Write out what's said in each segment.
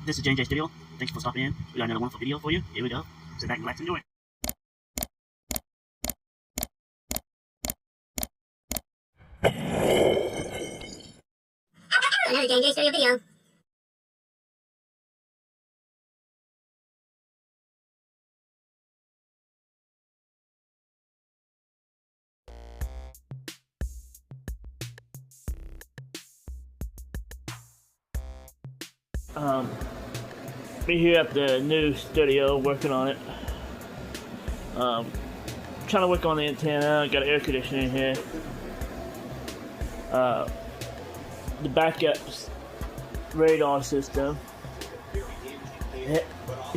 This is J&J Studio. Thanks for stopping in. We got another wonderful video for you. Here we go. Sit back, relax, and enjoy. Another J&J Studio video. Be here at the new studio working on it. Trying to work on the antenna. Got air conditioning here. The backup radar system. It's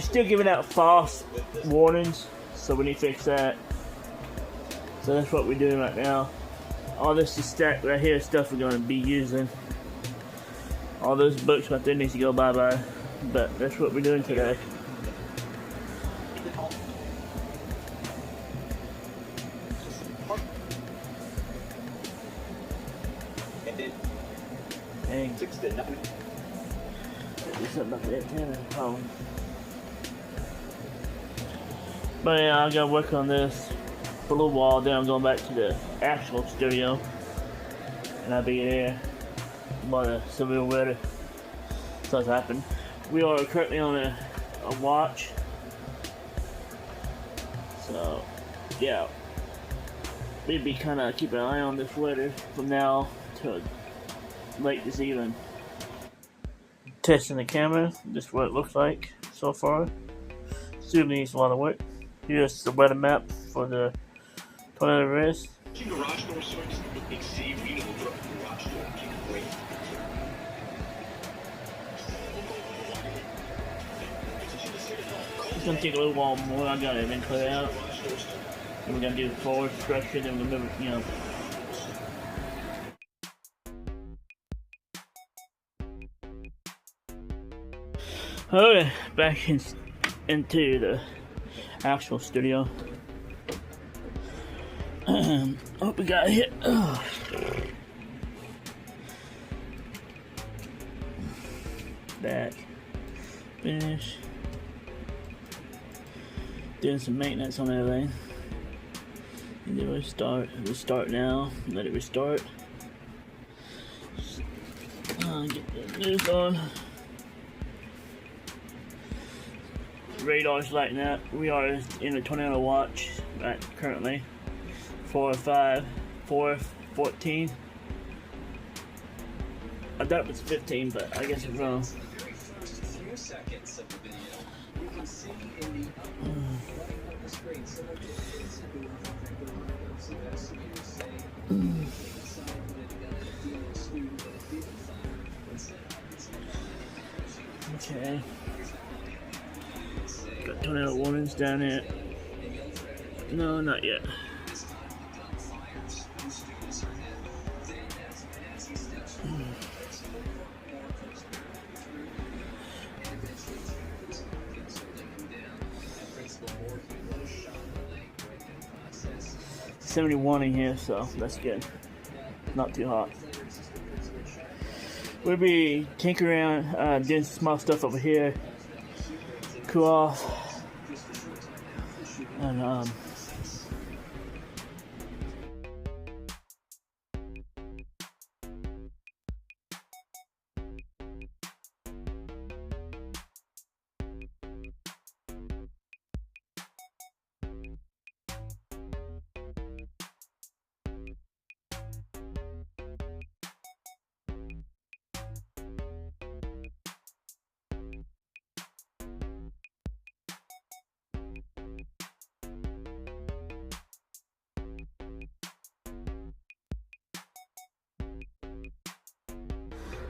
still giving out false warnings, so we need to fix that. So that's what we're doing right now. All this is stacked right here, stuff we're going to be using. All those books right there needs to go bye-bye. But that's what we're doing today. Dang. Do something about the antenna problem. But yeah, I gotta work on this for a little while, then I'm going back to the actual studio. And I'll be there while the severe weather starts happening. We are currently on a watch. So, yeah. We'd be kind of keeping an eye on this weather from now to late this evening. Testing the camera. This is what it looks like so far. Still needs a lot of work. Here's the weather map for the tornado risk. It's gonna take a little while more. I got everything cleared out. And we're gonna do the forward structure, then we're gonna move it, you know. Okay, back into the actual studio. What we got here? Oh. Back. Finish. Doing some maintenance on everything. And then restart. Restart now. Let it restart. Get the news on. Radar's lighting up. We are in a tornado watch right currently. 4-5, 4-14. I thought it was 15, but I guess it's wrong. Okay. Got tornado warnings down here. No, not yet. .71 in here, so that's good. Not too hot. We'll be tinkering around, doing some small stuff over here. Cool off. And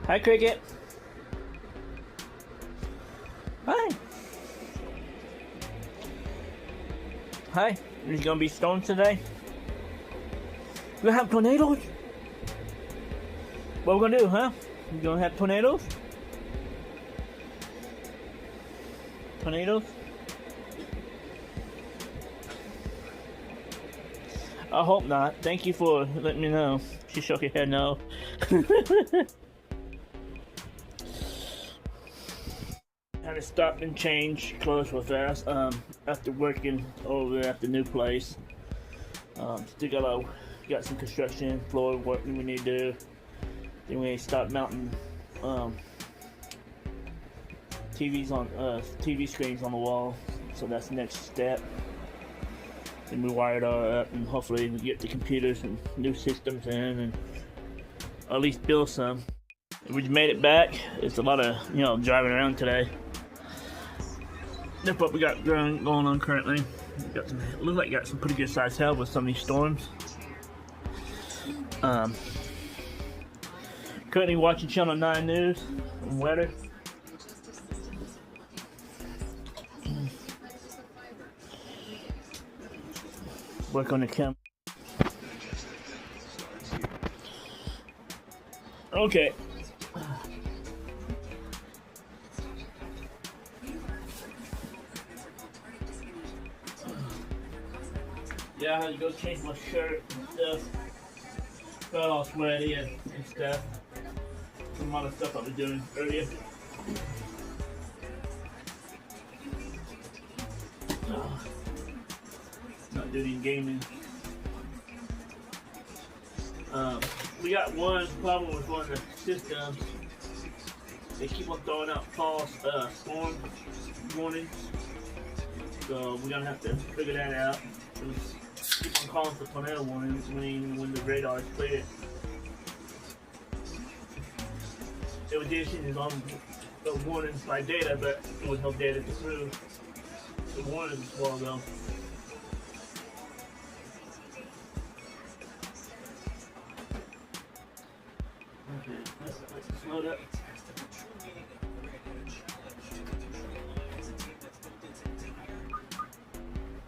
'Hi, Cricket. Hi. Hi. Is it gonna be storms today? We're gonna have tornadoes? What we gonna do, huh? We gonna have tornadoes? Tornadoes? I hope not. Thank you for letting me know. She shook her head no. Had to stop and change clothes real fast. After working over at the new place, still got some construction floor work we need to do. Then we stopped mounting TV screens on the wall. So that's the next step. Then we wired all up, and hopefully we get the computers and new systems in, and or at least build some. We made it back. It's a lot of driving around today. That's what we got going on currently. Looks like we got some pretty good sized hail with some of these storms. Currently watching Channel 9 News and weather. Work on the camera. Okay. Yeah, I had to go change my shirt and stuff. Got all sweaty and stuff. Some other stuff I was doing earlier. Not doing gaming. We got one problem with one of the systems. They keep on throwing out false storm warnings. So we're gonna have to figure that out. Keep on calling for tornado warnings when the radar is clear. It was issued on the warnings by data, but there was no data to prove the warnings a while ago. Okay, let's slow up.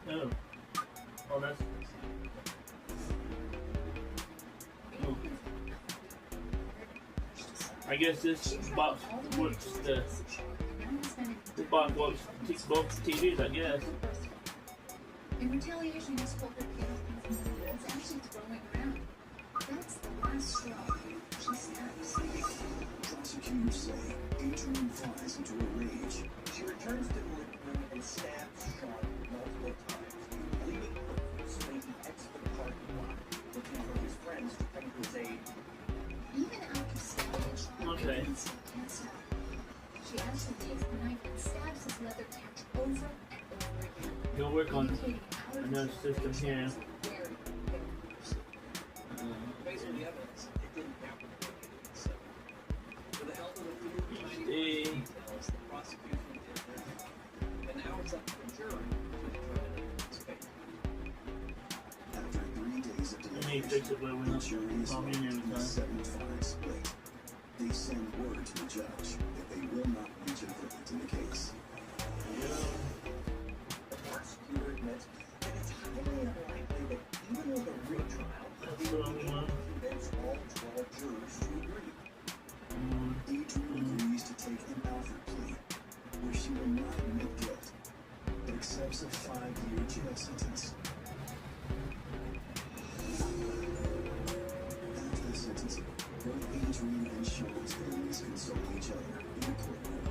Oh. Oh, that's. Oh. I guess this box works. This box works both TVs, I guess. In retaliation, this corporate is actually throwing around. That's the last straw. She snaps. Prosecutors say Adrian flies into a rage. She returns to the living room and stabs Sean multiple times, leaving her Slayton exit the parking lot, looking for his friends to come to his aid. Even after stabbing Sean, Okay. Adrian still can't stop. She actually takes the knife and stabs his leather couch over and over again. You'll work on indicating our another system here. very Based on the evidence, it didn't happen. So, for the help of the community, details the prosecution did there. And now it's up to the jury to determine its fate. After 3 days of Let me fix it where we're not talking every time. 7-5 split. They send word to the judge that they will not reach a verdict in the case. The prosecutor admits that it's highly unlikely that even with a retrial, they will be able to convince all 12 jurors to agree. Adrian agrees to take an Alfred plea, where she will not admit guilt, but accepts a 5-year jail sentence. After the sentencing, both Adrian and Sean's families console each other in the courtroom.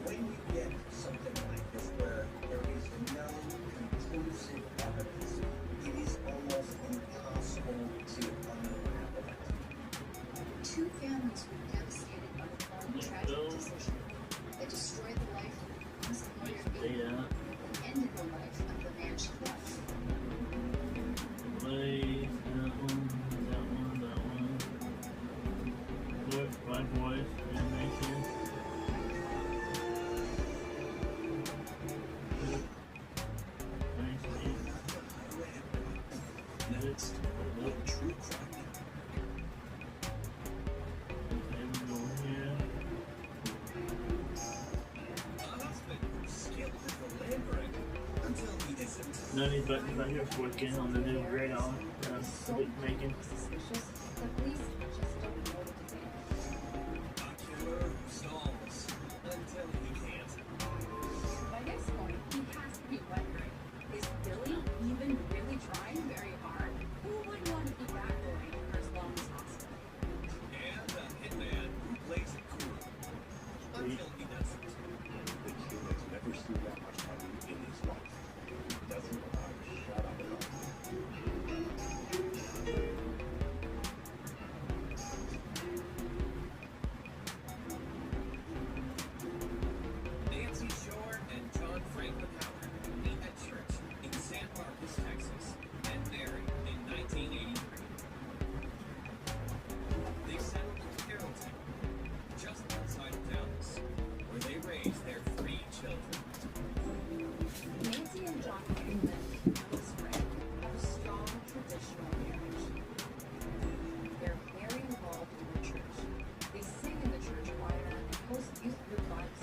When you get something like this where there is no conclusive evidence, it is almost impossible to unravel it. Two families were devastated by the one tragic decision that destroyed the life of his lawyer and ended the life of the man she loved. Play that one. Work by voice, animation. Next, what true crime? Okay, we go here. Skilled at delivering until he isn't. None of these buttons right here is working on the new radar that I'm making. Suspicious. The police just don't know what to do. A killer who stalls until he can't. By this point, he has to be wondering, is Billy even really trying very hard? Who would want to be that boy for as long as possible? And a hitman who plays it cool until he doesn't.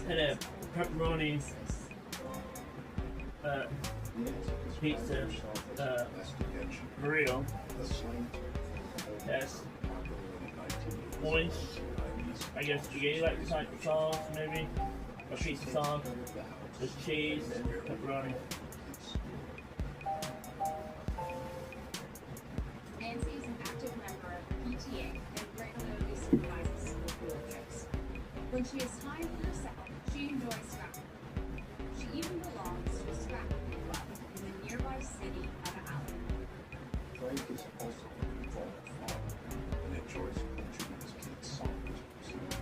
had a pepperoni pizza burrito. That's moist, I guess spaghetti like type sauce maybe, or pizza sauce with cheese and pepperoni. Nancy is an active member of PTA and regularly supervises school field trips. When she has time for herself, she enjoys scrapping. She even belongs to a scrapping club in the nearby city of Allen. Frank is also an involved father and enjoys coaching his kids' soccer teams.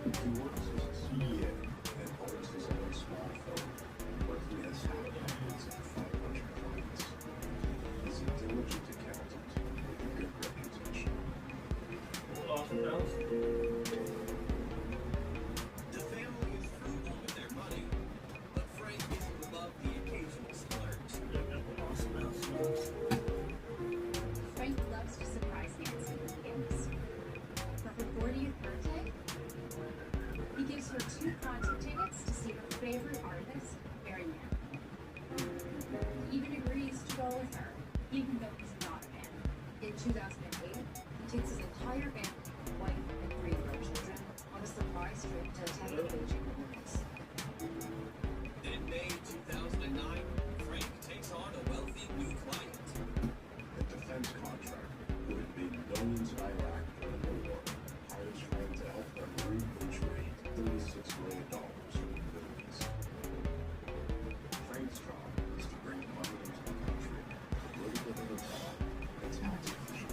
He works as a CPA and owns his own small firm, where he has hundreds and 500 clients. He's a diligent accountant with a good reputation. Awesome else. The family is frugal with their money, but Frank is above the occasional splurge. Awesome else. Frank loves to surprise Nancy with gifts. For her 40th birthday, he gives her 2 concert tickets to see her favorite artist, Barry Mann. He even agrees to go with her, even though he's not a man. In 2008, he takes his entire family, wife and 3 of their children, on a surprise trip to attend the Beijing Olympics. In May 2009, Frank takes on a wealthy new client. A defense contractor who had made millions in Iraq during the war hires Frank to help them repatriate $36 million from the Middle East. Frank's job is to bring money into the country, live in a hotel, and tax efficient.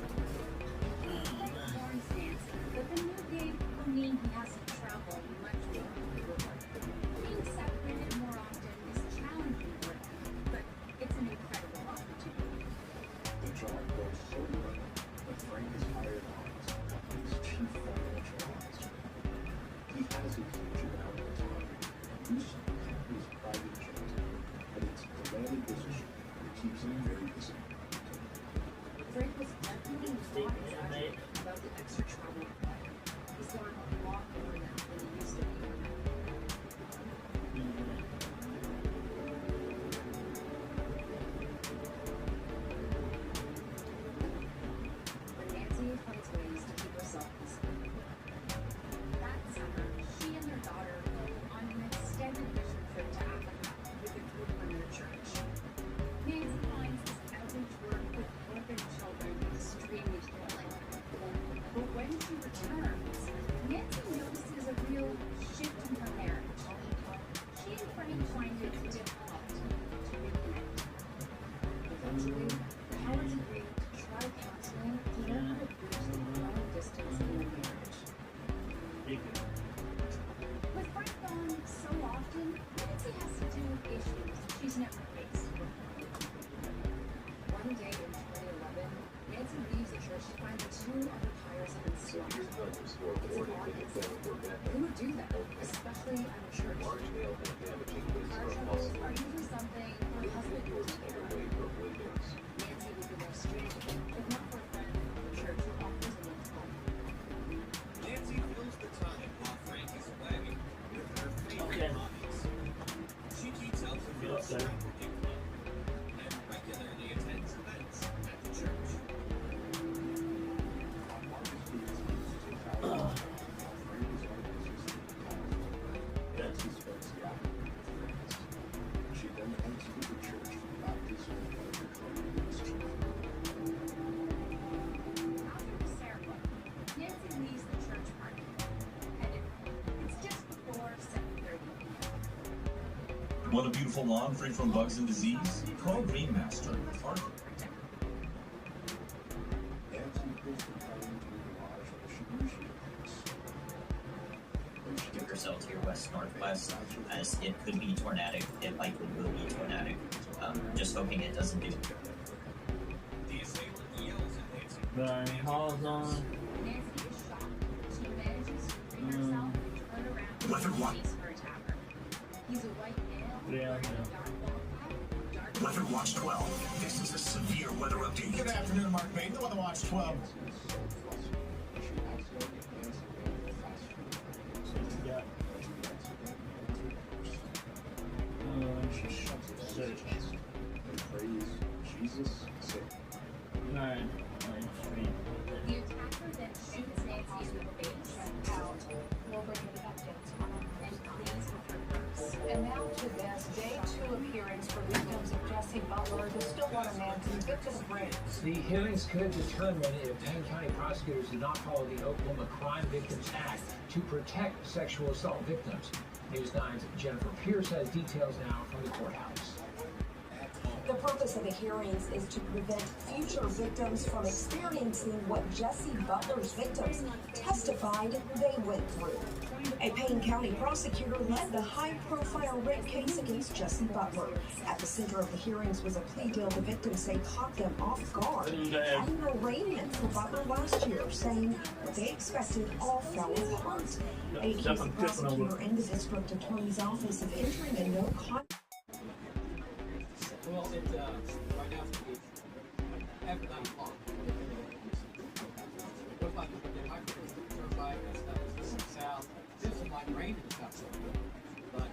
Frank warns Nancy that the new gig will mean he has to travel much more before. Being separated more often is challenging for him, but it's an incredible opportunity. The job goes so well that Frank is hired on as the company's chief financial officer. He has a huge amount of time, use of the company's private jet, and it's a demanding position that keeps him very busy. Frank was definitely not excited about the extra travel required. He's learned a lot more now than he used to be. But Nancy finds ways to keep herself busy. That summer, she and their daughter go on an extended mission trip to Africa with a group from their church. Nancy finds this outreach work with orphan children extremely fulfilling. But when she returns, Nancy notices a real shift in her marriage. She and Frank find it difficult to reconnect. Eventually, the Howards agree to try counseling to learn how to bridge the long distance in their marriage. With Frank gone so often, Nancy has to deal with issues she's never faced before. One day in 2011, Nancy leaves the church to find the 2 other tires have been swapped. It's an odd incident. Who would do that, especially at a church? Car troubles are usually something her husband would take care of. Nancy would be more stranded if not for a friend at the church who offers a lift home. Nancy fills the time while Frank is away with her favorite Okay. hobbies. She keeps up with the Okay. scrapbooking club and regularly attends events at the church. On August 18, 2000, Frank is on his visit to California. Nancy spends the afternoon with friends. She then heads to the church for baptism and other communities. After the ceremony, Nancy leaves the church party. And it's just before 7:30 p.m. Want a beautiful lawn free from bugs and disease? Call Greenmaster. Nancy pulls the car into the garage where she usually parks. When she Give gets yourself to your west-northwest, as it could be tornadic. It likely will be tornadic. Just hoping it doesn't do. The assailant yells at Nancy. Brian Hall's on. Nancy is shocked. She manages to free herself and turn around and face her attacker. He's a white male Yeah, wearing a yeah. dark ball cap, dark Weather Watch 12. This is a severe weather update. Good afternoon, Mark Bain, the Weather Watch 12. Nancy is so flustered, she accidentally hands the man the fast Kansas City. Alright, The attacker then shoots Nancy in the face. Out. We'll bring you the updates on our And please with her purse. And now to this, day 2 of hearings for victims of Jesse Butler, the Stillwater man convicted of rape. The hearings could determine if Payne County prosecutors did not follow the Oklahoma Crime Victims Act to protect sexual assault victims. News 9's Jennifer Pierce has details now from the courthouse. The purpose of the hearings is to prevent future victims from experiencing what Jesse Butler's victims testified they went through. A Payne County prosecutor led the high-profile rape case against Jesse Butler. At the center of the hearings was a plea deal the victims say caught them off guard. And an arraignment for Butler last year, saying what they expected all fell apart. A case the prosecutor in the district attorney's office of entering a no-contest. Well, right now it's after 9 o'clock. Looks like the microphones turnpike and stuff is going south. There's some like rain and stuff, but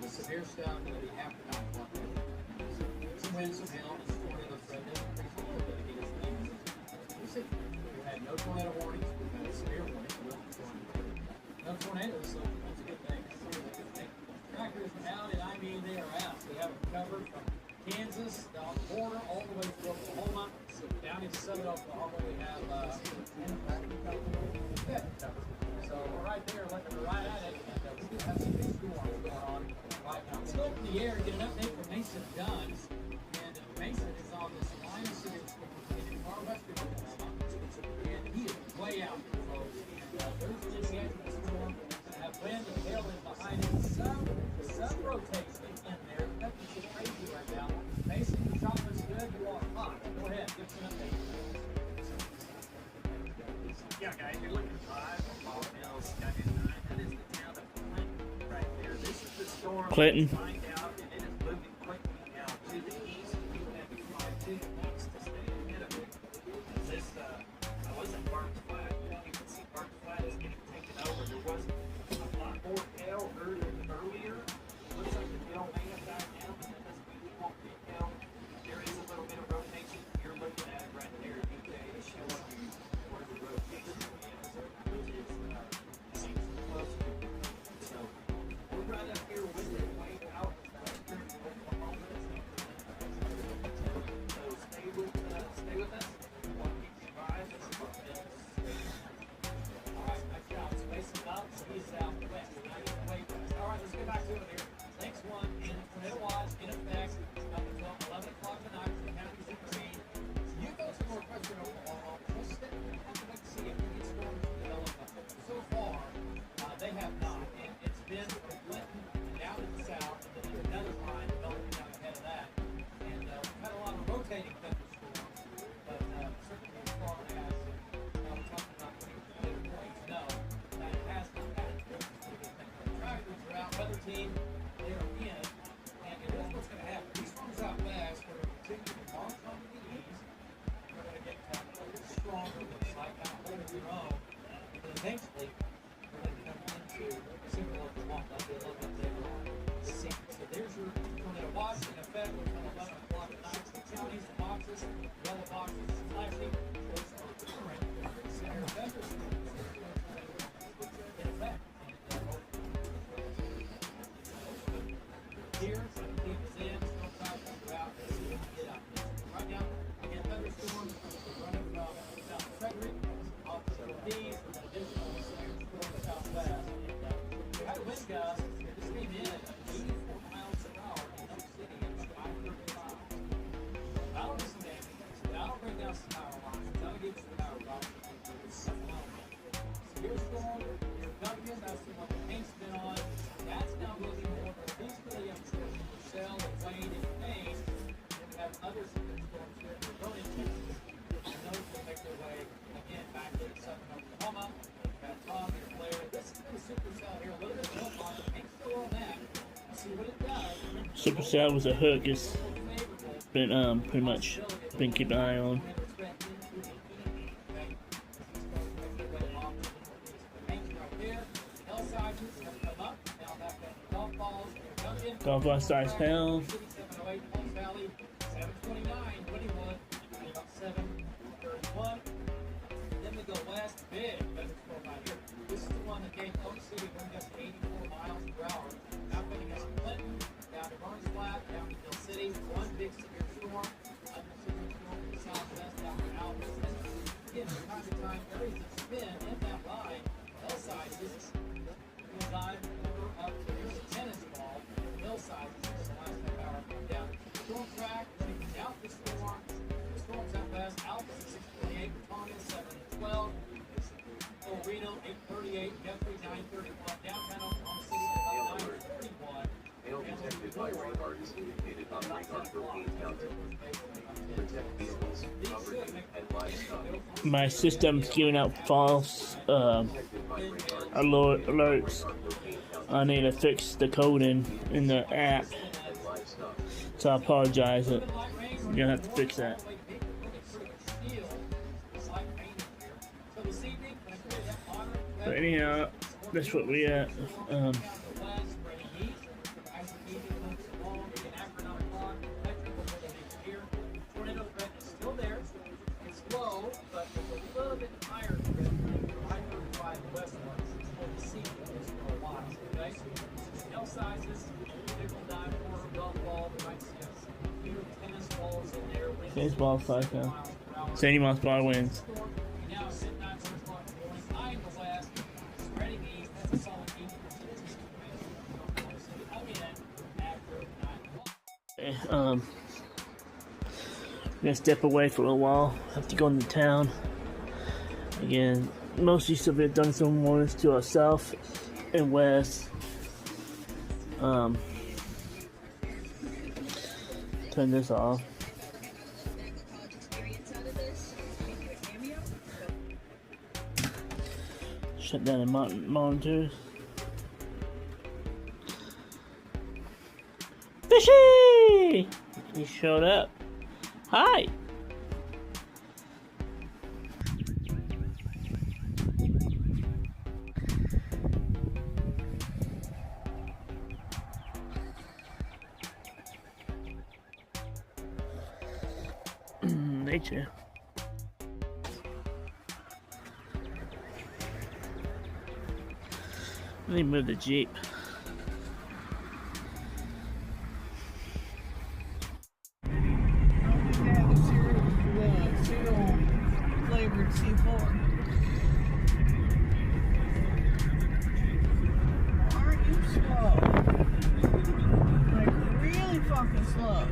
the severe stuff will be after 9 o'clock. Some wind, some hail, and some tornadoes right there. Pretty cool that it is. You see, we've had no tornado warnings. We've had severe warnings. No tornadoes, so that's a good thing. Trackers are out, and I mean they are out. We have it covered from Kansas, down the border, all the way to Oklahoma, down into southern Oklahoma. We have so we're right there, looking right at it, and we do have some big storms going on right now. Let's go up in the air and get an update from Mason Guns. And Mason is on this line of severe storm in far western Oklahoma, and he is way out there, folks. And there's the edge of the storm. Going to have wind and hail in behind it. Some rotation in there. Nothing too crazy right now. Mason, your shot looks good. You are hot. Go ahead, give us an update. Yeah, guys, you're looking live on Ball Hills, Skyline 9. That is the town of Clinton right there. This is the storm. Clinton. Find out, and it is moving quickly now to the east. We will have to fly to the east to stay ahead of it. This, I was at Burns Flat. You can see Burns Flat is getting taken over. There was a lot more hail earlier. Looks like the hail may have died down, but that doesn't mean we won't get hail. There is a little bit of rotation. You're looking at it right there. UK is showing you where the rotation is, which is seems close to it. So we're right up here with it, way out western Oklahoma. So stay with us. We'll keep you advised. All right, nice job. Spacing up. So he's southwest. Now he's way west. All right, let's get back to it here. Next one, and tornado watch in effect up until 11 o'clock tonight for the counties in green. You go to northwestern Oklahoma. We'll stick and wait to see if any storms develop. So far, they have not. And it's been from Clinton down to the south, and then another line developing down ahead of that. And we've had a lot of rotating thunderstorms, but certainly as far as we're talking about tornado points, no, that it has not happened. Trackers are out, weather team. They are in, and here's what's going to happen. These storms out west are going to continue to march on to the east. They're going to get a little stronger, looks like, kind of holding their own. And then eventually, they're going to come into central Oklahoma. That'll be a little bit later on this evening. So there's your tornado watch in effect until 11 o'clock tonight. The counties, the boxes, yellow boxes, flashing. Those are current. Severe thunderstorms in effect. Here, keep us in, still trying to figure out as we get out. Right now, again, thunderstorms running from South Frederick, off to the Northeast, with an additional severe storm southwest. And we had a wind gust, this came in at 84 miles an hour in Oak City at 5:35. That'll do some damage. That'll bring down some power lines. That'll give us the power box. Severe storm, your Duncan, that's the one that Hank's been on. That's now looking more eventually, I'm sure, Purcell and Wayne and Payne. And we have other severe storms here that are going into Texas. And those will make their way again back to southern Oklahoma. We've got Tom and Blair. This is the supercell here, a little bit of milk on it. Hank's still on that. See what it does. Supercell was a hook. It's been pretty much been keeping an eye on. Golf ball size hell. 729, 21. every time there is a spin in that line, L sizes will dive over up to here's a tennis ball. L sizes is the last half hour come down. Storm track, taking out the storm. The storm's out west. Alpha 628, Tonga 712. Reno 838, Guthrie 931, downtown Oklahoma City about 931. Hail detected by radar is indicated on radar for Kane County. Protect vehicles, property, and livestock. My system's giving out false alerts. I need to fix the coding in the app. So I apologize. You're gonna have to fix that. But anyhow, that's what we at. Tornado threat is still there. It's low, but it's a little bit higher than I-35 westward. It's what we see is for a lot. Okay? L sizes, nickel, dime, quarter, golf ball. We might see a few tennis balls in there. Tennis ball 5 now. 70 miles per hour winds. Now it's at 9 o'clock in the morning. High in the west, spreading east. That's a solid 80%. Again, after 9 o'clock. I'm gonna step away for a while. Have to go into town. Again, mostly severe thunderstorm warnings to our south and west. Turn this off. Shut down the monitors. Fishy! He showed up. Hi! Nature. Let me move the Jeep. Flavored C4. Aren't you slow? Like really fucking slow.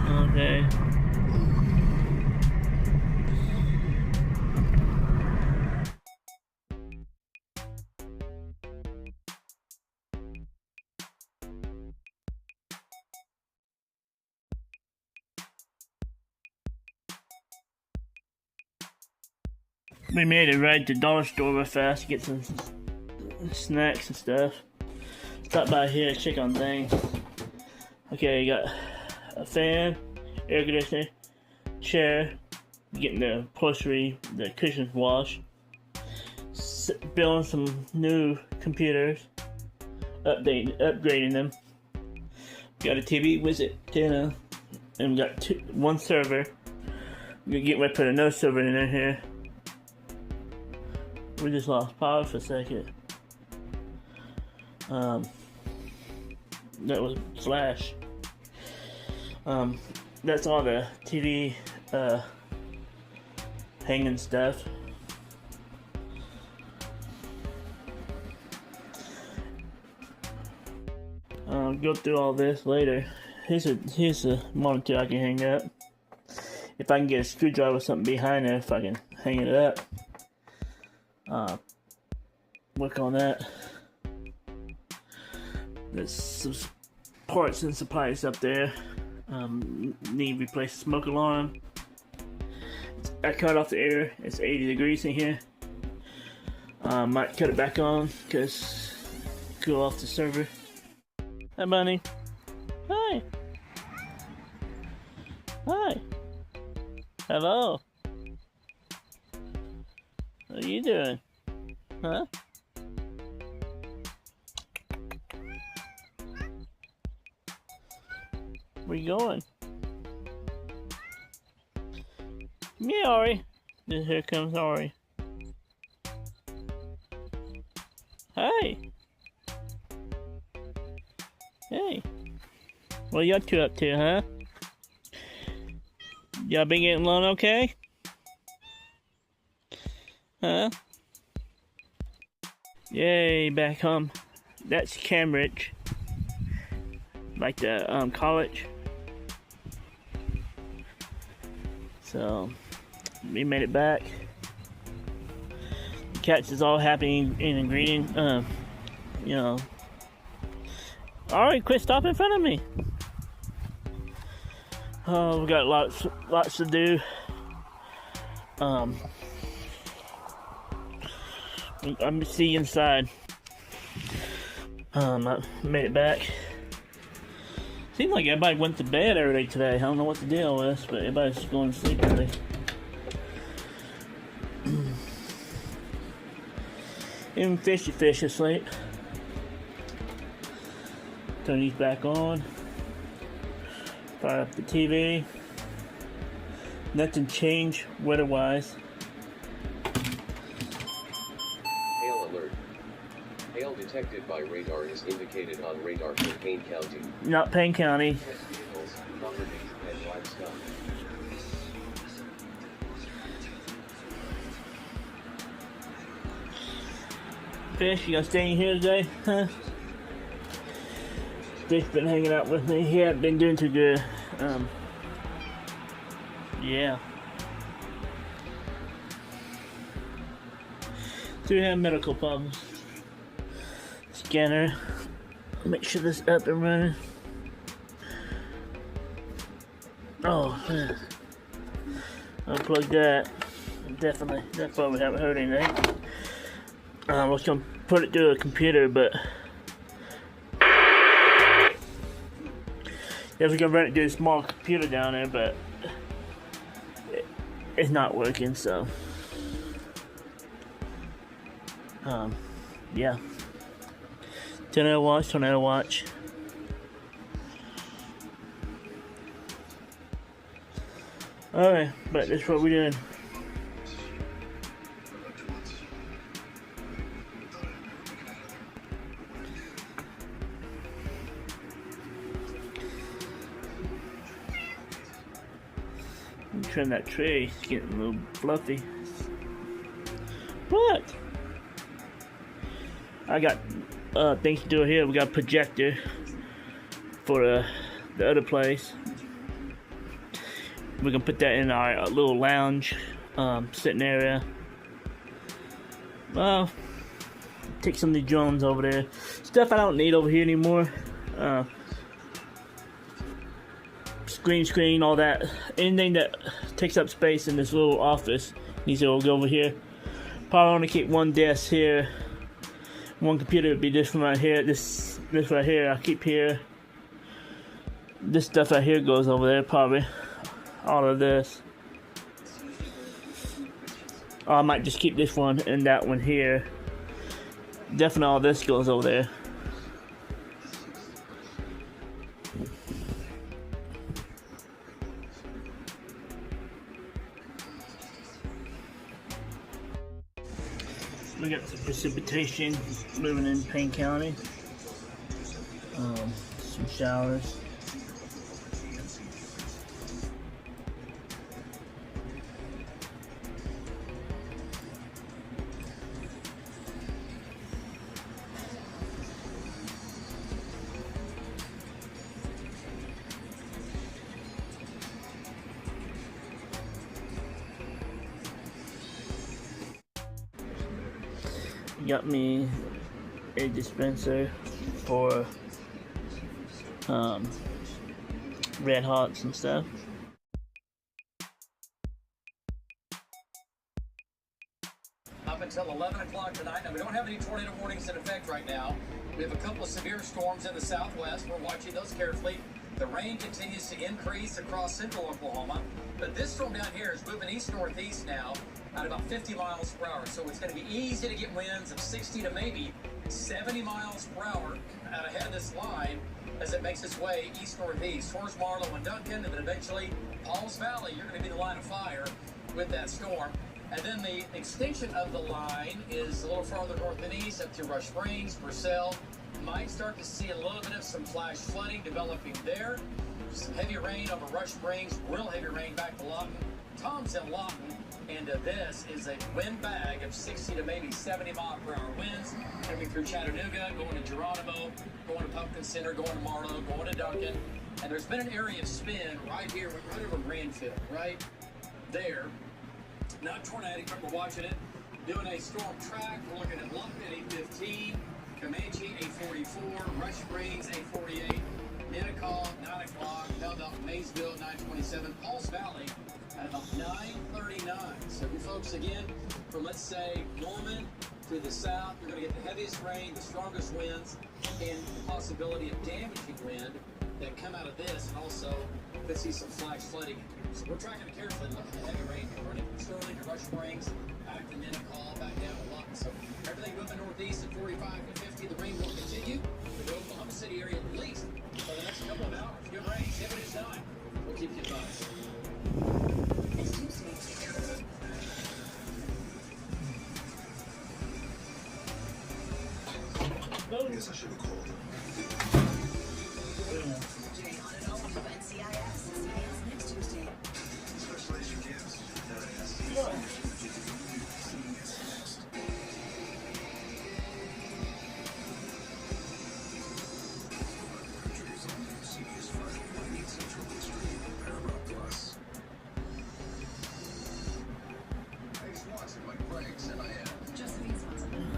Okay. We made a ride to the dollar store real fast to get some snacks and stuff. Stop by here to check on things. Okay, you got a fan, air conditioner, chair, getting the upholstery, the cushions washed, building some new computers, upgrading them. Got a TV with it, antenna, and we got one server. We're gonna get ready to put another server in there here. We just lost power for a second. That was flash. That's all the TV hanging stuff. I'll go through all this later. Here's a monitor I can hang up. If I can get a screwdriver or something behind there, if I can hang it up. Work on that. There's some parts and supplies up there. Need to replace the smoke alarm. I cut off the air. It's 80 degrees in here. Might cut it back on because cool off the server. Hi, bunny. Hi. Hi. Hello. What are you doing? Huh? Where you going? Yeah, Ari. Here comes Ari. Hey. Hey. What y'all two up to, huh? Y'all been getting along okay? Huh? Yay, back home. That's Cambridge. Like the college. So we made it back. The cats is all happy and greeting. You know. Alright, quit stopping in front of me. Oh, we got lots to do. I'm gonna see you inside. I made it back. Seems like everybody went to bed early today. I don't know what the deal was, but everybody's going to sleep early. Even fish asleep. Turn these back on. Fire up the TV. Nothing changed weather-wise. Hail alert. Hail detected by radar is indicated on radar for Payne County. Not Payne County. Vehicles, property, and livestock. Fish, you gonna stay in here today? Huh? Fish been hanging out with me. He hasn't been doing too good. Yeah. Do have medical problems. Scanner. Make sure this is up and running. Oh, man. Unplug that. Definitely. That's why we haven't heard anything. I was gonna put it through a computer, but I was gonna run it through a small computer down there, but it's not working. So, yeah. Tornado watch. All right, but that's what we're doing. Trim that tree, it's getting a little fluffy. What? I got things to do here. We got a projector for the other place. We're gonna put that in our little lounge sitting area. Well, take some of the drones over there. Stuff I don't need over here anymore. Green screen, all that. Anything that takes up space in this little office needs to all go over here. Probably want to keep one desk here. One computer would be this one right here. This right here I'll keep here. This stuff right here goes over there probably. All of this. Or I might just keep this one and that one here. Definitely all this goes over there. We got some precipitation moving in Payne County. Some showers. Got me a dispenser for Red Hots and stuff. Up until 11 o'clock tonight. Now, we don't have any tornado warnings in effect right now. We have a couple of severe storms in the southwest. We're watching those carefully. The rain continues to increase across central Oklahoma. But this storm down here is moving east-northeast now. at about 50 miles per hour. So it's going to be easy to get winds of 60 to maybe 70 miles per hour out ahead of this line as it makes its way east-northeast towards Marlow and Duncan, and then eventually Pauls Valley. You're going to be in the line of fire with that storm. And then the extension of the line is a little farther north and east up to Rush Springs, Purcell. Might start to see a little bit of some flash flooding developing there. Some heavy rain over Rush Springs, real heavy rain back to Lawton, Thompson, Lawton. And this is a wind bag of 60 to maybe 70 mile per hour winds coming through Chattanooga, going to Geronimo, going to Pumpkin Center, going to Marlow, going to Duncan. And there's been an area of spin right here, right over Granville, right there. Not tornadic, but we're watching it. Doing a storm track. We're looking at Lufkin at 815, Comanche 844, Rush Springs 848, N.C.O.W.A.F 9 o'clock, Philadelphia, Maysville 927, Pauls Valley at about 9:39. So you folks, again, from let's say Norman to the south, you're going to get the heaviest rain, the strongest winds, and the possibility of damaging wind that come out of this, and also could see some flash flooding. So we're tracking it carefully, looking at heavy rain running from Sterling to Rush Springs, back to N.C.O.W.A.F, back down to Lawton. So everything moving northeast at 45 to 50. The rain will continue to the Oklahoma City area at least for the next couple of hours. Good rain, 7 to 9. We'll keep you advised. I guess I should have called him. Jay on and off of NCIS. CBS next Tuesday. Special agent Gibbs.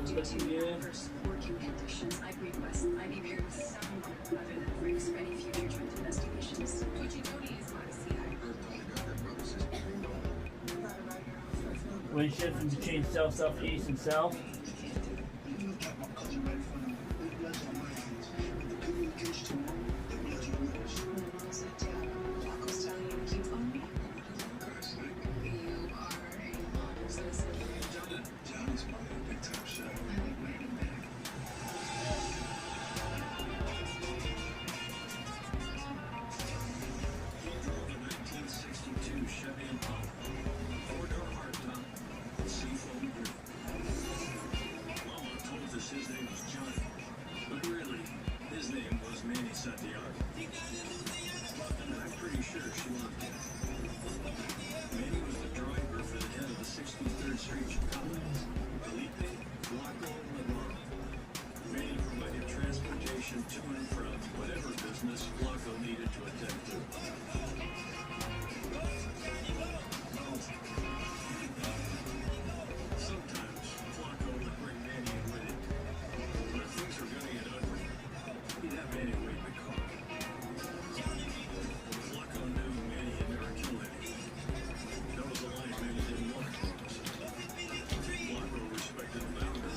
Josephine's due to adverse working conditions, I request I be paired with someone other than Franks for any future joint investigations. Gucci Tony is not a CI. Wind shifting between south, southeast, and south. Flacco's telling you to keep on me. You are a model citizen. Johnny's playing a big time shot. I like Manny better. He drove a 1962 Chevy Impala, four-door hardtop, seafoam grille. Mama told us his name was Johnny, but really, his name was Manny Santiago. And I'm pretty sure she loved him. Manny was the driver for the head of the 63rd Street Chicago, Felipe Blanco Navarro. Manny provided transportation to and from whatever business Blanco needed to attend to. Sometimes Blanco would bring Manny in with him. But if things were gonna get ugly, he'd have Manny wait in the car. Blanco knew Manny had never killed anyone. That was a line Manny didn't want to cross. Blanco respected the boundary.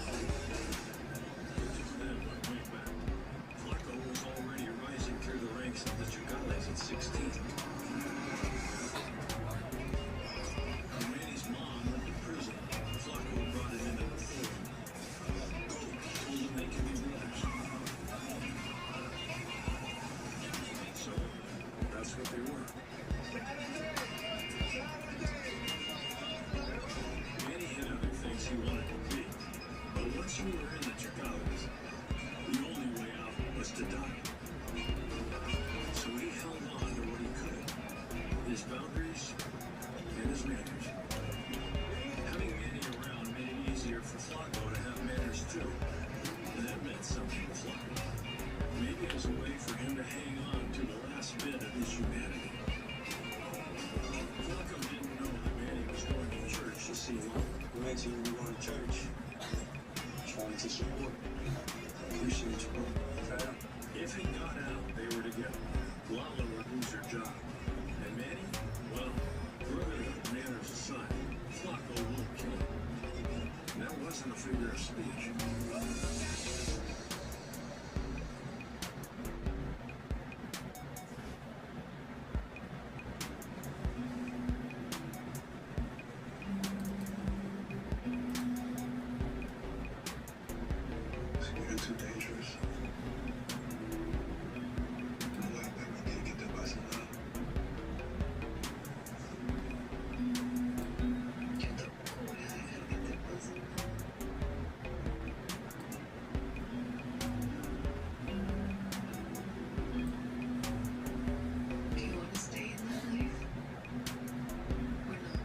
Just then, went way back. Blanco was already rising through the ranks of the Chagales at 16. When Manny's mom went to prison, Blanco brought him into the fold. Told him they could be brothers. So, that's what they were. Manny had other things he wanted to be, but once you were in the Chagales, the only way out was to die. So he held on to what he could, his boundaries and his manners. Having Manny around made it easier for Flacco to have manners too, and that meant something to Flacco. Maybe it was a way for him to hang on to the last bit of his humanity. Flacco didn't know that Manny was going to church to see Lalo. You mentioned you were going to church. Trying to support. Appreciate you, bro. If it got out, they were together. Lalo would lose her job. And Manny, well, brotherhood and manners aside, Flacco would kill him. And that wasn't a figure of speech. You're too dangerous. No way, baby, can't get that by some love. Do you want to stay in that life? Or not?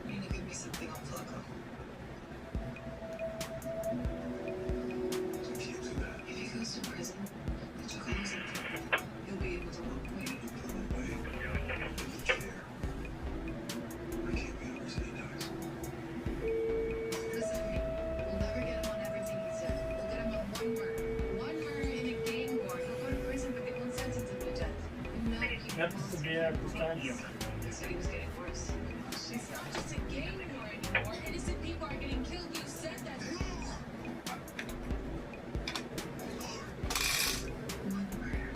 You need to give me something on Flacco. You can't do that. If he goes to prison, did you call something? He'll be able to walk away. You put him away in the chair. I can't be over city dogs. Listen to me. We'll never get him on everything he's done. We'll get him on one murder. One murder in a gang war. He'll go to prison, but they won't sentence him to death. You know he won't. They said he was getting worse. It's not just a gang war anymore. Innocent people are getting killed. You said that. One murder.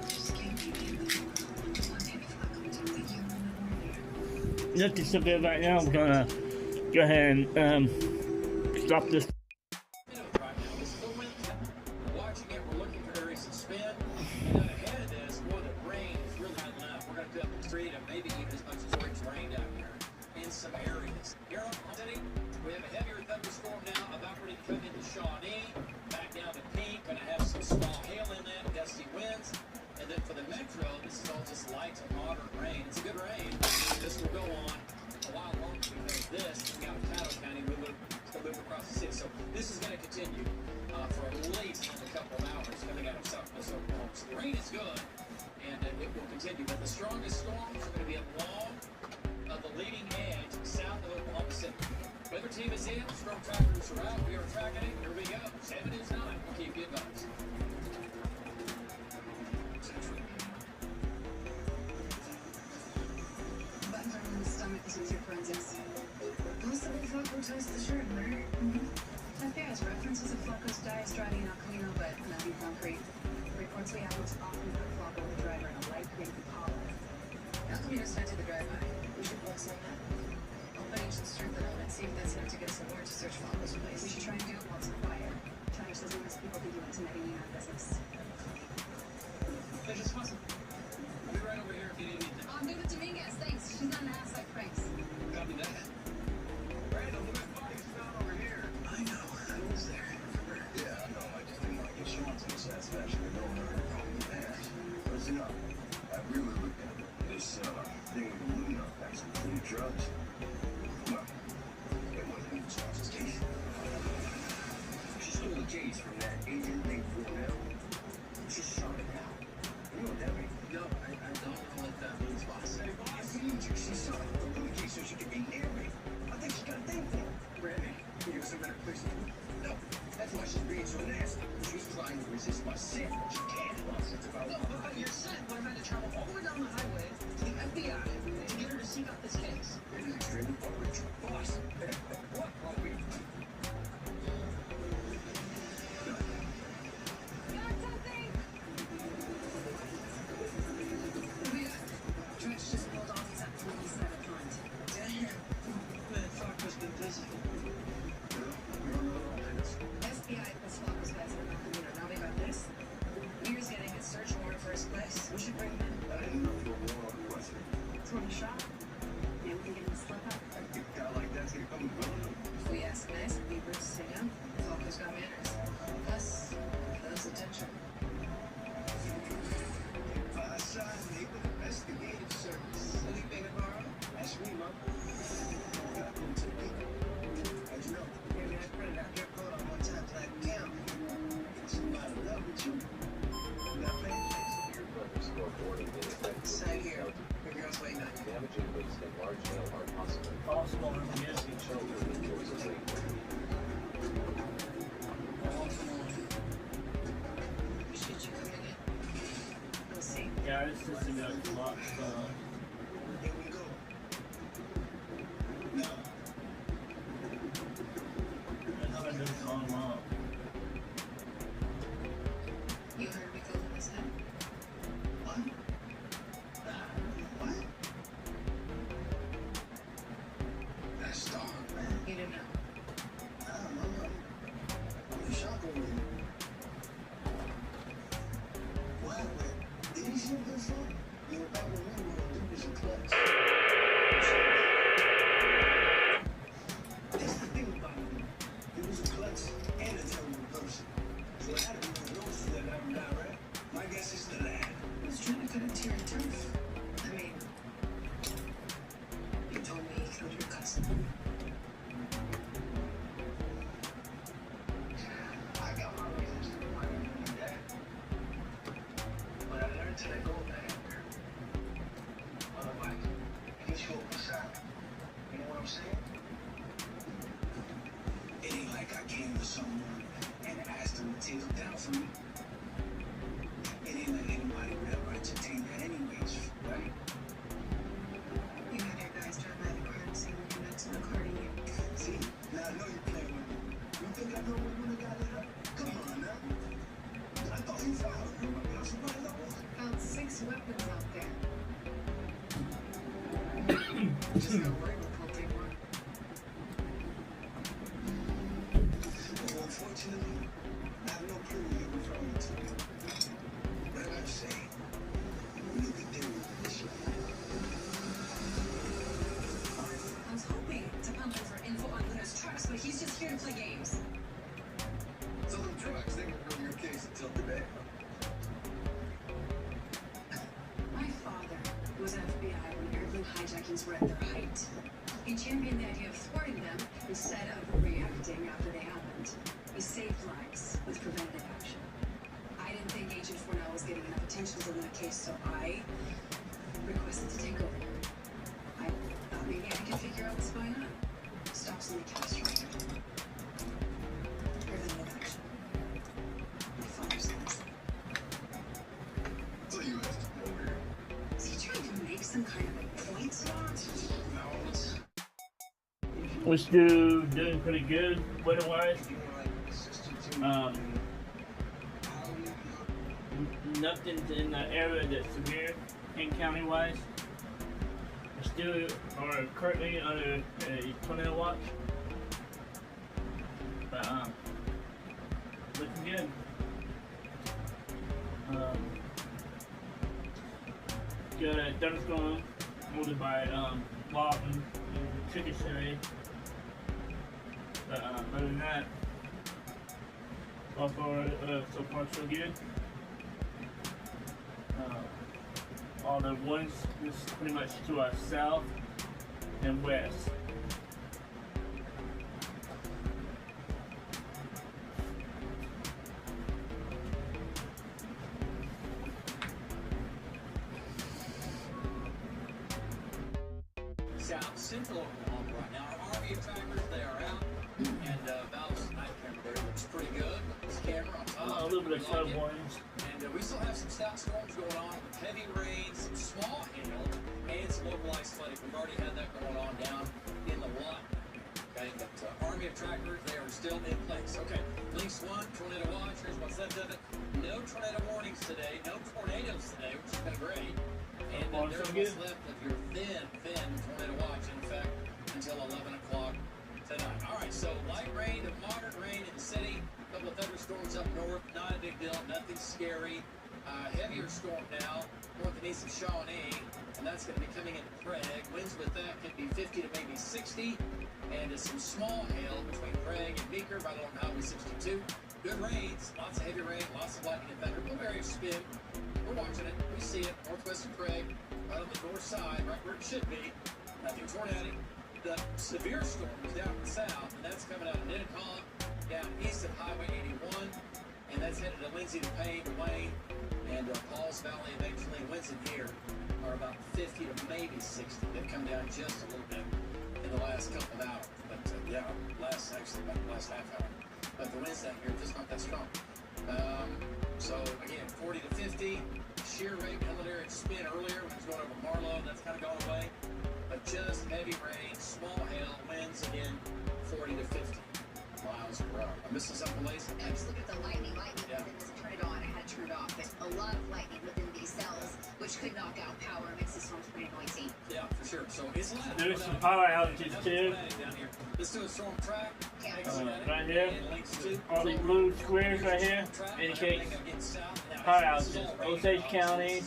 Just can't keep him. One day Flacco will tell you no more. Nothing so good right now. I'm gonna go ahead and stop this. Watching it, we're looking for areas to spin. And then ahead of this, boy, the rain is really not enough. We're going to go up the street and maybe even as much as 3 inches rain down here in some areas. Here on City, we have a heavier thunderstorm now about ready to come into Shawnee. Back down to Pink, going to have some small hail in that, gusty winds. And then for the metro, this is all just light to moderate rain. It's a good rain. This will go on a while longer because this, coming out of Caddo County, will move across the city. So this is going to continue for at least a couple of hours coming out of southwest Oklahoma. So the rain is good, and it will continue. But the strongest storms are going to be along the leading edge south of Oklahoma City. Weather team is in. Storm trackers are out. We are tracking it. Here we go. 7 is 9. We'll keep you advised. Buttons are in the stomach is with your forensics. Possibly Flacco tossed the shirt, right? FBI has references of Flacco's diastriding in El but nothing concrete. Reports we have looks often put Flacco the driver in a light pink Impala. El-Camino's tied to the drive-by. We should focus on that. All agents strengthen on it, see if that's enough to get us a warrant to search Flacco's place. We should try and do it while it's quiet. Trash doesn't want people thinking it's netting our business. It's just possible. I'll be right over here if you need anything. I'm David Dominguez, thanks. She's not an ass like Frank's. Copy that. Brandon, look at bodies found over here. I know. I was there. Yeah, I know. I just didn't want to get Sean some satisfaction of knowing her from the past. Listen up. I really looked at this thing with Luna actually pretty drugs. Well, it wasn't even Charles' case. She stole the case from that agent named Cornell. She shot it out. You know what that means? No, I don't know what that means, boss. Hey, boss, she shot it from the case so she could be near me. I think she got a thing for him. Brandon, can you give us a better picture? No, that's why she's being so nasty. She's trying to resist my scent, but she can't. Boss, it's about Your scent would have had to travel all the way down the highway to the FBI to get her to seek out this case. It is extremely boring. Boss, what are we? Dredge just pulled all these up from the east side of the pond. Damn. Man, Flacco's been busy. FBI puts Flacco's guys in the computer. Now they got this. Weir's getting a search warrant for his place. We should bring him in. I didn't know for a war on the question. It's worth a shot. Maybe we can get him to slip up. A guy like that's gonna come and run. If we ask nice, it'd be Bruce to say no. Flacco's got manners. Plus, loves attention. Five-side neighbor investigative service. Felipe Navarro? That's me, Mom. Got them to me. How'd you know? Maybe I printed out your coat on one time like Cam. Somebody love with you. Not paying attention. Your brother scored more than the Say here. Your girl's waiting on you. damaging but in large scale are possible. Possible. Children enjoys a late. Appreciate you coming in. Yeah, this system got a lot of Here we go. Now, That's what this all about. You heard me call him his head? what? What? That's dark, man. You didn't know. I'm in shock over here. What happened? Did he shoot this phone? You were back when we were going to do this in class. That's the thing about him. He was a klutz and a terrible person. So it had to be one of those two that let him die, right? My guess is the lad. I was trying to cut into your turf. I mean, you told me he killed your cousin. I got my reasons to why I didn't do that. But I learned to let go of that anger. Otherwise, he's your side. You know what I'm saying? It ain't like I came to someone and asked them to take them down for me. It ain't like anybody would ever entertain that anyways, right? You had your guys drive by the crime scene when you went to the car, didn't you? See, now I know you're playing with me. You think I know when you got lit up? Come on now. I thought you found me. I'm surprised I wasn't. Found 6 weapons out there. Just got worried with Paul Taylor. Well, unfortunately, I have no clue who you're referring to. But I gotta say, you'll be dealing with this year. I was hoping to pump him for info on Luna's trucks, but he's just here to play games. So the drugs, they were on your case until today. My father was FBI when airplane hijackings were at their height. He championed the idea of thwarting them instead of reacting after they happened. He saved lives with preventative action. I didn't think Agent Fornell was getting enough attention to the case, so I requested to take over. I thought maybe I could figure out what's going on. Stop some of the catastrophe. Preventative action. My father's last. So you asked him over here. Is he trying to make some kind of a point? No, it's... We're still doing pretty good weather-wise. Nothing's in the area that's severe in county-wise. We still are currently under a tornado watch. But looking good. Got a thunderstorm molded by Lawton and Chickasha. But other than that, so far so good. All the winds is pretty much to our south and west. South Central Oklahoma right now. Our Army of trackers, they are out. And Val's night camera there looks pretty good. This camera on top. A little bit of we flood like it. warnings. And we still have some stout storms going on with heavy rain, some small hail, and some localized flooding. We've already had that going on down in the Watt. Okay, but Army of trackers, they are still in place. Okay, L.N.C.O.W.A.F, tornado watch. Here's what's left of it. No tornado warnings today. No tornadoes today, which has been great. And there's what's left of your thin tornado watch, in fact, until 11 o'clock tonight. All right, so light rain to moderate rain in the city. A couple of thunderstorms up north, not a big deal, nothing scary. Heavier storm now, north and east of Shawnee, and that's going to be coming into Craig. Winds with that could be 50 to maybe 60, and some small hail between Craig and Meeker, right along Highway 62. Good rains, lots of heavy rain, lots of lightning and thunder. Little area of spin. We're watching it. We see it. Northwest of Craig, right on the north side, right where it should be. Nothing tornadic. The severe storm is down in the south, and that's coming out of Minnetonka, down east of Highway 81, and that's headed to Lindsay to Payne to Wayne, and Pauls Valley eventually. Winds in here are about 50 to maybe 60. They've come down just a little bit in the last couple of hours, but yeah, actually about the last half hour. But the winds down here are just not that strong. So again, 40 to 50, shear rate, Helen area of a Marlowe, that's kind of gone away. But just heavy rain, small hail, winds again, 40 to 50 miles per hour. I'm missing something, Lace? Now just look at the lightning. Yeah. Within this, turn it on. I had it turned off. There's a lot of lightning within these cells, which could knock out power. Makes the storms pretty noisy. Yeah, for sure. So it's loud. There's some power outages too. Down here. Let's do a storm track. Right here, all these blue squares right here indicate power outages. Osage County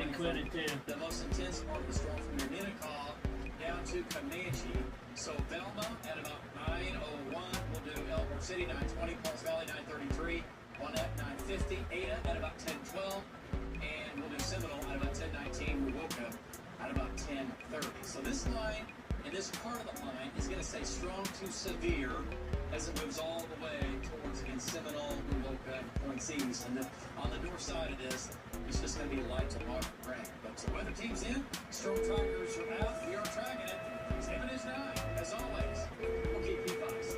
included too. The most intense part of the storm from near Minnetonka down to Comanche. So Velma at about 9:01. We'll do Elmore City 9:20. Pauls Valley 9:33. Juanette 9:50. Ada at about 10:12. And we'll do Seminole at about 10:19. Wewoka at about 10:30. So this line and this part of the line is going to stay strong to severe as it moves all the way towards again Seminole, Wewoka, points east. And then on the north side of this, it's just going to be light to moderate rain. But the weather team's in, storm trackers are out, we are tracking it. 7 is 9, as always. We'll keep you advised.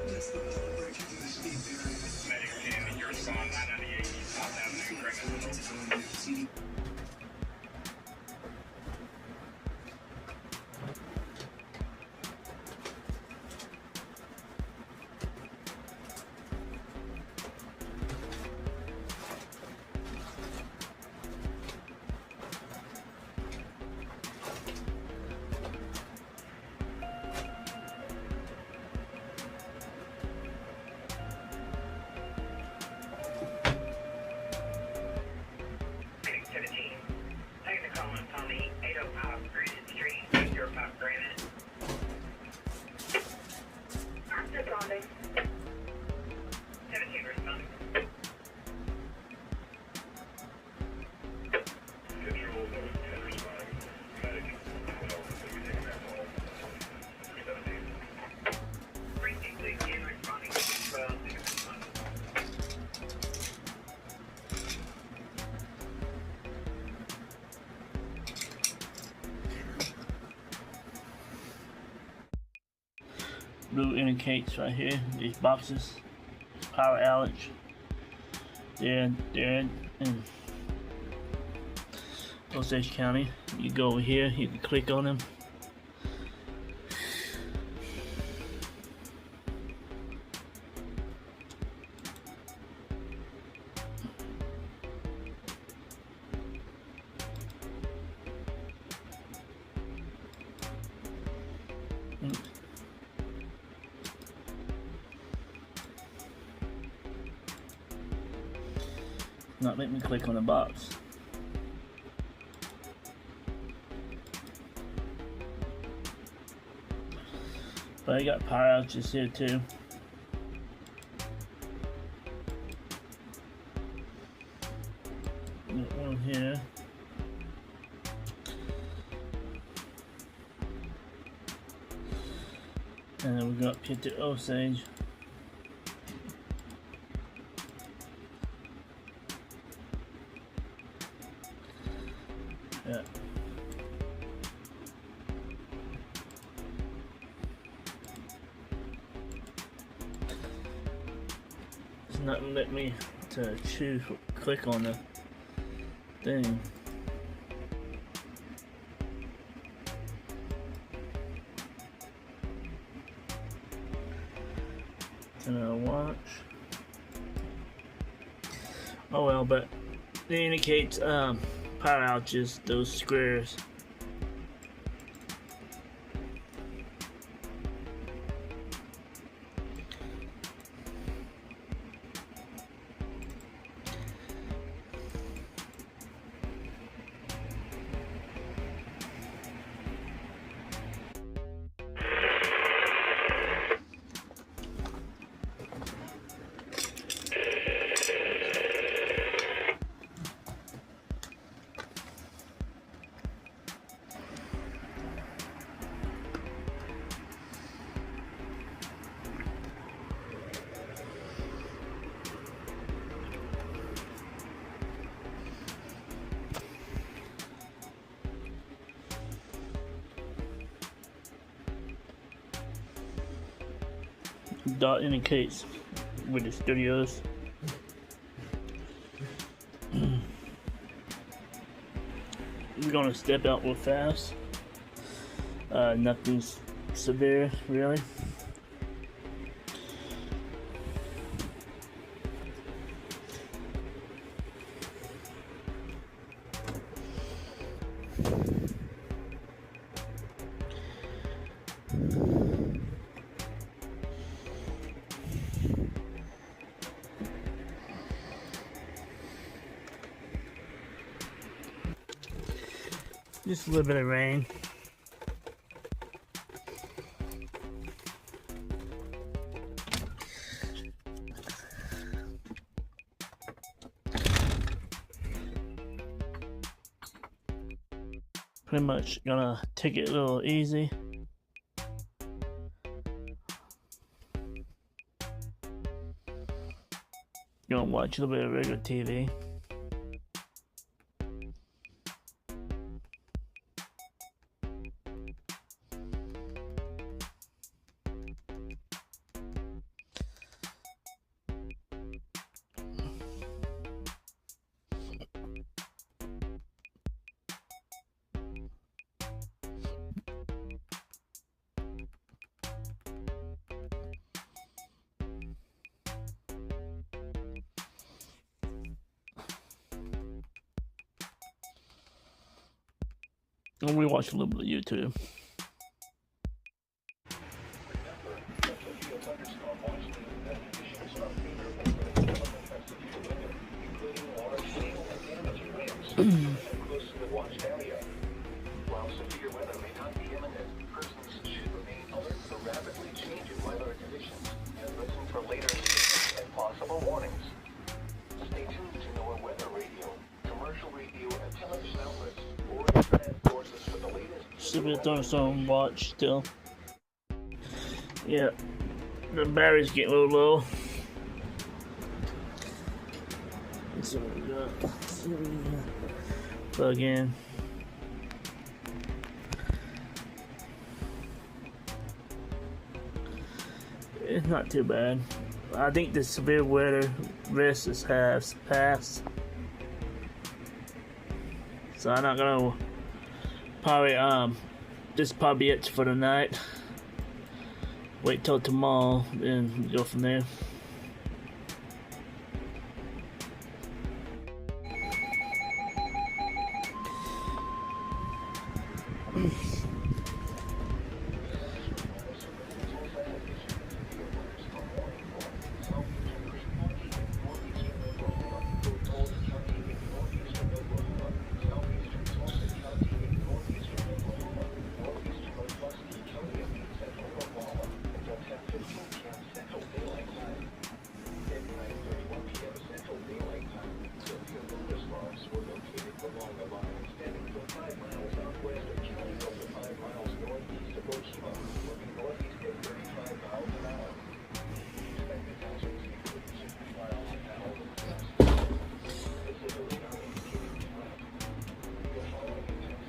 That's the break into the steep area. Medic in your spot, 998 South Avenue, Greenville. Blue indicates right here, these boxes, power outage. There in Osage County. You go over here, you can click on them. Not let me click on the box. But I got power outages here too. Got one here. And then we go up here to Osage. Yeah. It's not let me to choose, click on the thing. And I'll watch. Oh well, but it indicates power outages, those squares. Dot indicates where the studios. we're gonna step out real fast. Nothing's severe, really. Just a little bit of rain. Pretty much gonna take it a little easy. Gonna watch a little bit of regular TV. And we watch a little bit of YouTube. While severe weather may not be imminent, persons should remain alert to rapidly changing weather conditions and listen for later indications and possible warnings. Stay tuned to NOAA Weather Radio, commercial radio and television outlets, or internet sources for the latest. Should be throwing some watch still. Yeah, the battery's getting a little low. Let's see what we got. Plug in. It's not too bad. I think the severe weather risk has passed. So I'm not gonna probably this is probably it for the night. Wait till tomorrow and go from there.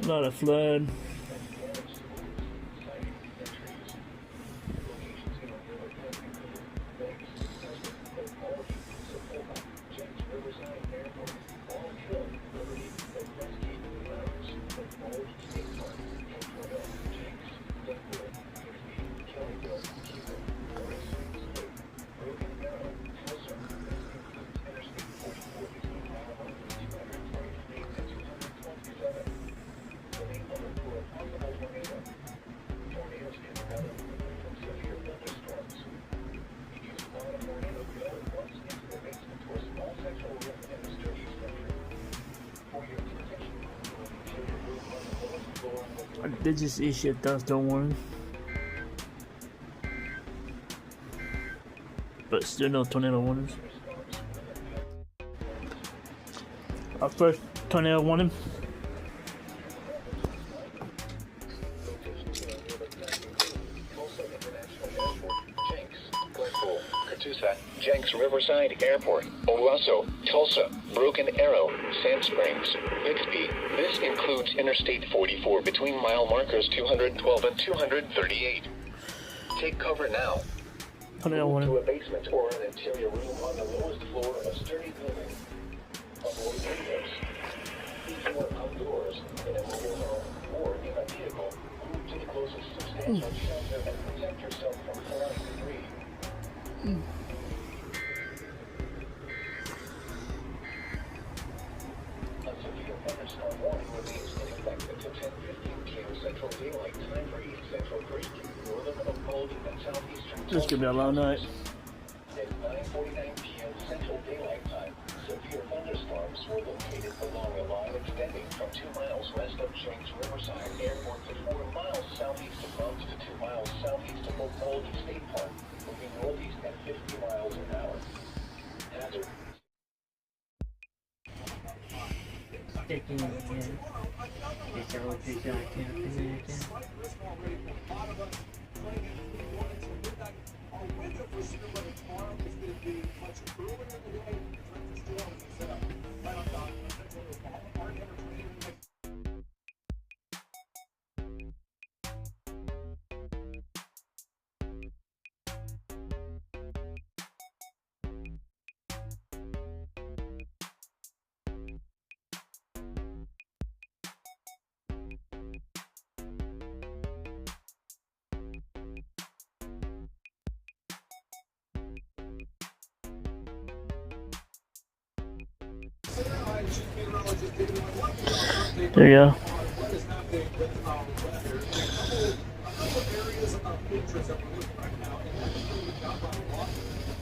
A lot of flood. They just issue a thunderstorm warning, but still no tornado warnings. Our first tornado warning. Jenks Riverside Airport, Owasso, Tulsa, Broken Arrow, Sand Springs, Bixby. This includes Interstate 44 between mile markers 212 and 238. Take cover now. Move to a basement or an interior room on the lowest floor of a sturdy building. Avoid windows. Keep your outdoors in a additional shelter and protect yourself from falling debris. A severe thunderstorm warning remains in effect until 10:15 p.m. Central Daylight Time for East Central Creek, northern Oakland, and southeastern. This is gonna be a long night. At 9:49 p.m. Central Daylight Time, severe thunderstorms were located along a line extending from 2 miles west of Jenks Riverside Airport to 4 miles southeast of Bronx to 2 miles southeast of Oakland State Park, moving northeast at 50 miles an hour. Hazard. Taking it again. It's a rotation, I can't figure it again. Our window for Stillwater tomorrow is going to be much earlier in the day. Storm is set up right on top of Central Oklahoma. Our temperature There you go. what is happening with our weather. A couple of areas of interest that we're looking right now, and that's really down by water.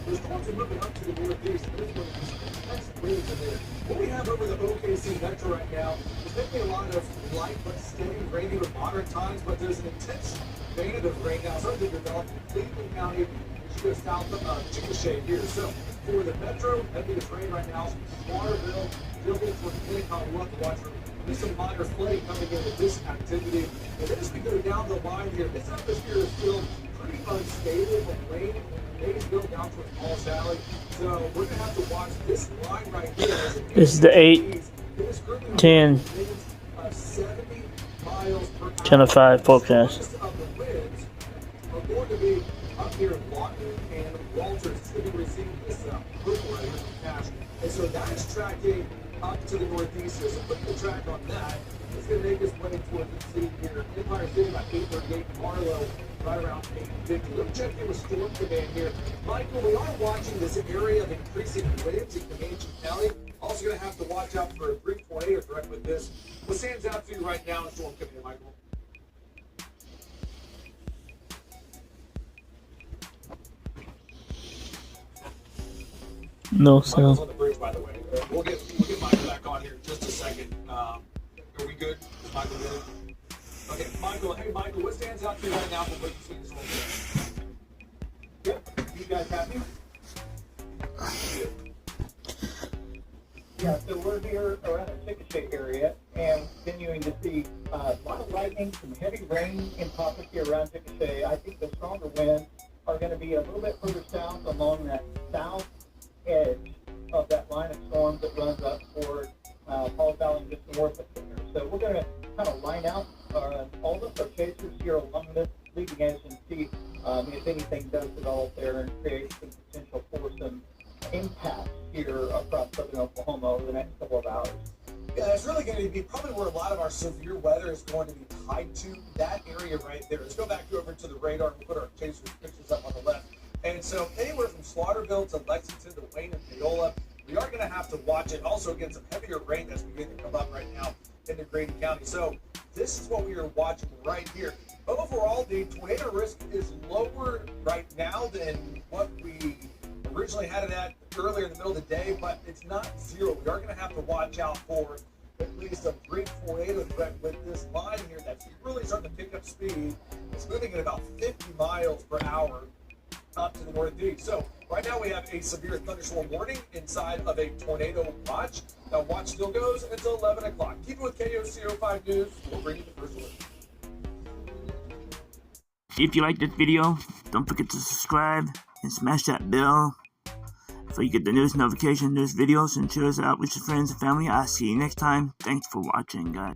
The storms are moving up to the northeast. There's going to be some intense winds in there. What we have over the OKC metro right now is maybe a lot of light but steady rain with moderate times, but there's an intense vein of rain now starting to develop in Cleveland County, which goes south of Chickasha here. So for the metro, heaviest rain right now, Waterville, Stillwater, for Clinton, we'll have to watch for there's some minor flooding coming in with this activity. And then as we go down the line here, this atmosphere is still pretty unstable, but rain may go down towards Paul's Valley. So we're going to have to watch this line right here. This is the 8-10 Channel 5 forecast. Of the winds are going to be up here in Lawton and Walters. It's going to be receiving this purple right here from Cash. And so that is tracking up to the northeast here. So putting the track on that is going to make us way towards the sea here. Empire City about 8:38, Marlow right around 8:50. Let me check in with Storm Command here. Michael, we are watching this area of increasing winds in Comanche County. Also going to have to watch out for a brief tornado threat with this. What stands out to you right now in Storm Command, Michael? No Michael's sound. on the bridge, by the way. We'll get Michael back on here in just a second. Are we good? Is Michael good? Okay, Michael. Hey, Michael, what stands out to you right now from what you see this whole thing? Yep. You guys happy? Yeah, so we're here around the Chickasha area and continuing to see a lot of lightning, some heavy rain in pockets here around Chickasha. I think the stronger winds are going to be a little bit further south along that south edge of that line of storms that runs up toward Paul's Valley and just north of there. So we're going to kind of line out all of our chasers here along this leading edge and see if anything does develop there and create some potential for some impact here across southern Oklahoma over the next couple of hours. Yeah, that's really going to be probably where a lot of our severe weather is going to be tied to, that area right there. Let's go back over to the radar and put our chasers pictures up on the left. And so anywhere from Slaughterville to Lexington to Wayne and Paola, we are going to have to watch it. Also get some heavier rain that's beginning to come up right now into Grady County. So this is what we are watching right here. Overall, the tornado risk is lower right now than what we originally had it at earlier in the middle of the day, but it's not zero. We are going to have to watch out for at least a brief tornado threat with this line here that's really starting to pick up speed. It's moving at about 50 miles per hour up to the northeast. So right now we have a severe thunderstorm warning inside of a tornado watch. That watch still goes until 11 o'clock. Keep it with KOCO5 News. We'll bring you the first alert. If you like this video, don't forget to subscribe and smash that bell so you get the newest notification, newest videos, and share us out with your friends and family. I'll see you next time. Thanks for watching, guys.